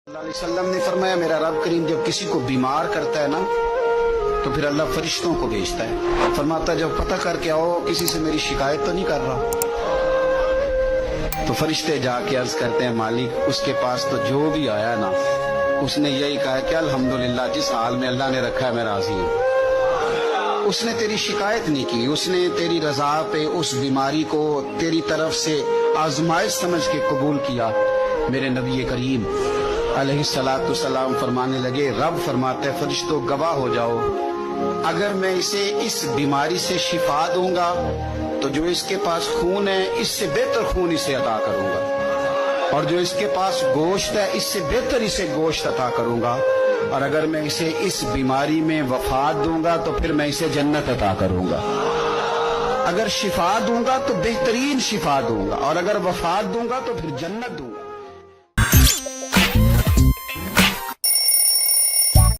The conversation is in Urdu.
اللہ علیہ وسلم نے فرمایا میرا رب کریم جب کسی کو بیمار کرتا ہے نا تو پھر اللہ فرشتوں کو بھیجتا ہے، فرماتا ہے جب پتہ کر کے آؤ کسی سے میری شکایت تو نہیں کر رہا، تو فرشتے جا کے عرض کرتے ہیں مالک اس کے پاس تو جو بھی آیا نا اس نے یہی کہا کہ الحمدللہ جس حال میں اللہ نے رکھا ہے میں راضی ہوں، اس نے تیری شکایت نہیں کی، اس نے تیری رضا پہ اس بیماری کو تیری طرف سے آزمائش سمجھ کے قبول کیا۔ میرے نبی کریم علیہ السلام فرمانے لگے، رب فرماتے ہیں فرشتوں گواہ ہو جاؤ، اگر میں اسے اس بیماری سے شفا دوں گا تو جو اس کے پاس خون ہے اس سے بہتر خون اسے عطا کروں گا، اور جو اس کے پاس گوشت ہے اس سے بہتر اسے گوشت عطا کروں گا، اور اگر میں اسے اس بیماری میں وفات دوں گا تو پھر میں اسے جنت عطا کروں گا، اگر شفا دوں گا تو بہترین شفا دوں گا، اور اگر وفات دوں گا تو پھر جنت دوں گا۔